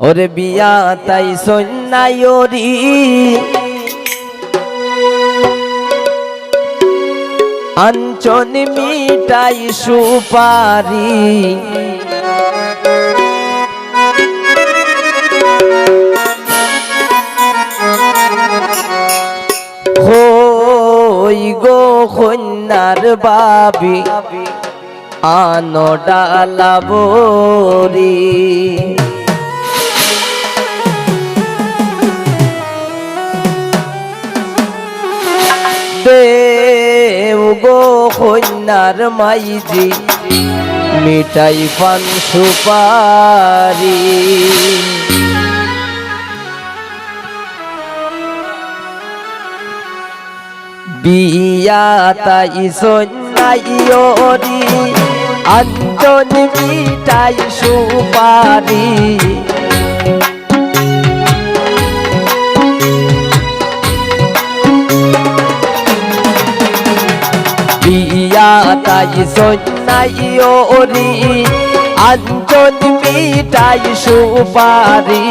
ওরে বিয়া তাই সন্ন্যায়রি আঞ্চন মিটাই সুপারি হই গো কন্যার বাবি আনো ডালাবরি দেও গো কন্যার মাইজি মিঠাই পান সুপারি বিয়া তাই সন্ন্যায়রি আঞ্চন মিঠাই সুপারি বিয়া তাই সন্ন্যায়রি আঞ্চন মিঠাই সুপারি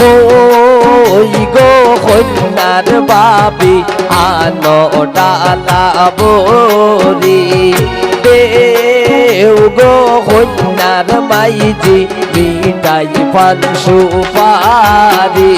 ওই গো কন্যার বাবি আনো ডালাবরি দেও গো কন্যার মাইজি মিঠাই পান সুপারি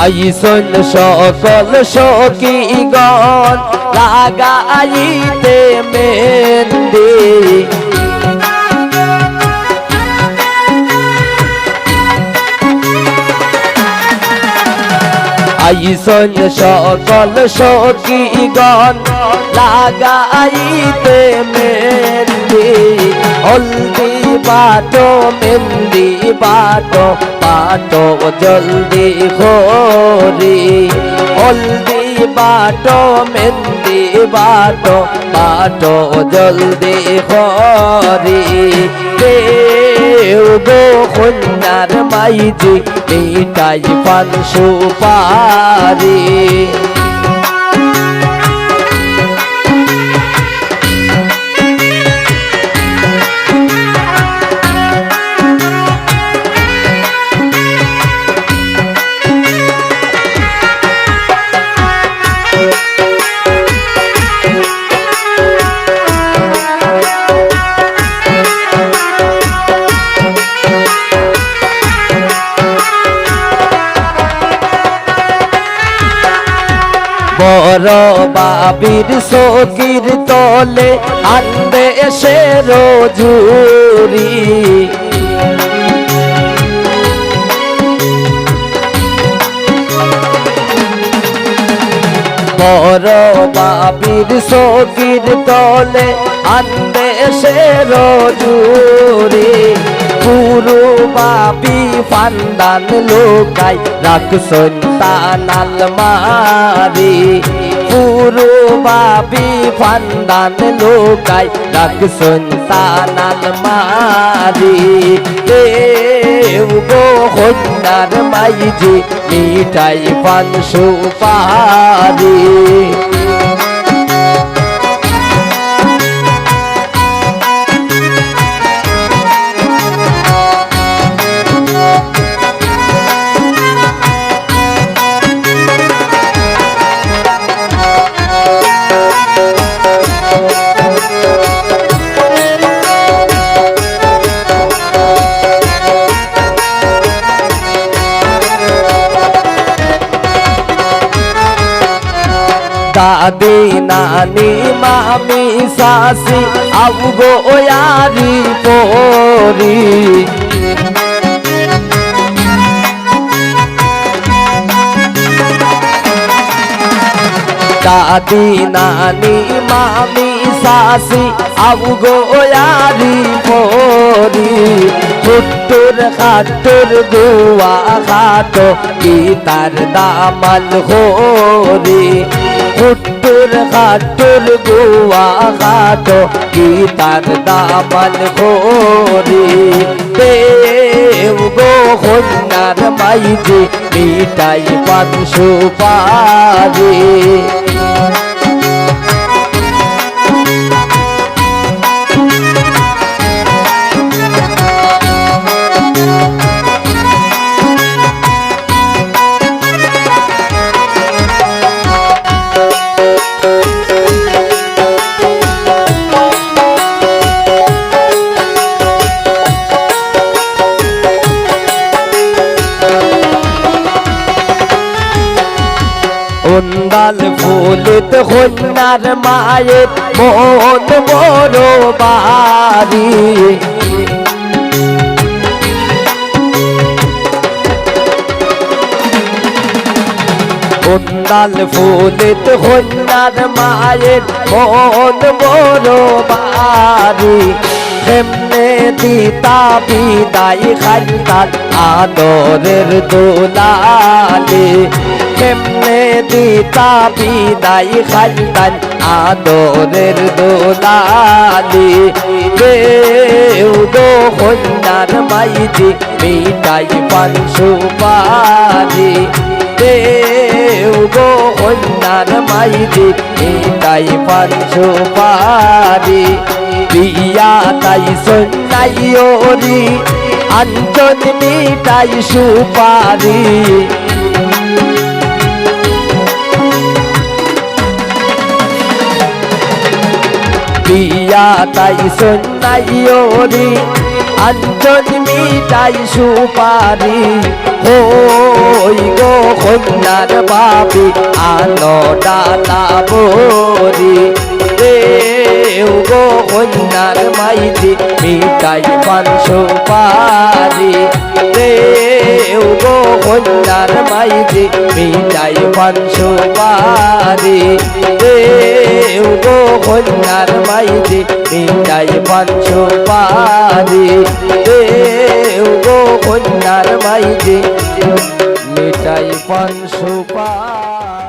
আইসন সকল সখীগণ লাগাইতে মেহেন্দি আইসন সকল সখীগণ লাগাইতে মেহেন্দি হলদি বাটো মেহেন্দি বাটো বাটো জলদি খোরি হলদি বাটো মেহেন্দি বাটো বাটো জলদি খোরি দেও গো কন্যার মাইজি মিঠাই পান সুপারি বড় বাবির সকির তলে আনবে এসে রজুরি বড় বাবির সকির তলে আনবে এসে রজুরি পুরো বাবি ফান্দান লোকাই রাখছন তানাল মারি পুরো বাবি ফান্দান লোকাই রাখছন তানাল মারি দেও গো কন্যার মাইজি মিঠাই পান সুপারি দাদি নানি মামি সাসি আউগো ওয়ারি পরি দাদি নানি মামি সাসি আউগো ওয়ারি পরি হুট্টুর খাট্টুর গুয়া খাটো কি তার দামাল হরি হুট্টুর খাট্টুর গুয়া খাটো কি তার দামাল হরি দেও গো কন্যার মাইজি মিটাই পান সুপারি উন্দাল ফুলিত কন্যার মায়ের মন বড় বাড়ি উন্দাল ফুলিত কন্যার মায়ের মন বড় বাড়ি কেমনে দিতা বিদায় খাইতাল আদরের দোলালি কেমনে দিতা বিদায় খাইতাল আদরের দোলালি দেও গো কন্যার মাইজি মিটাই পান সুপারি দেও গো কন্যার মাইজি মিটাই পান সুপারি বিয়া তাই সন্ন্যাই ওরি আঞ্চল মিটাই সুপারি বিয়া তাই সন্ন্যাই ওরি আঞ্চল মিটাই সুপারি হই গো কন্যার বাপি আনো ডালা বরি দেও গো কন্যার মাইজি মিটাই পান সুপারি দেও গো কন্যার মাইজি মিটাই পান সুপারি দেও গো কন্যার মাইজি মিটাই পান সুপারি দেও গো কন্যার মাইজি মিটাই পান সুপারি।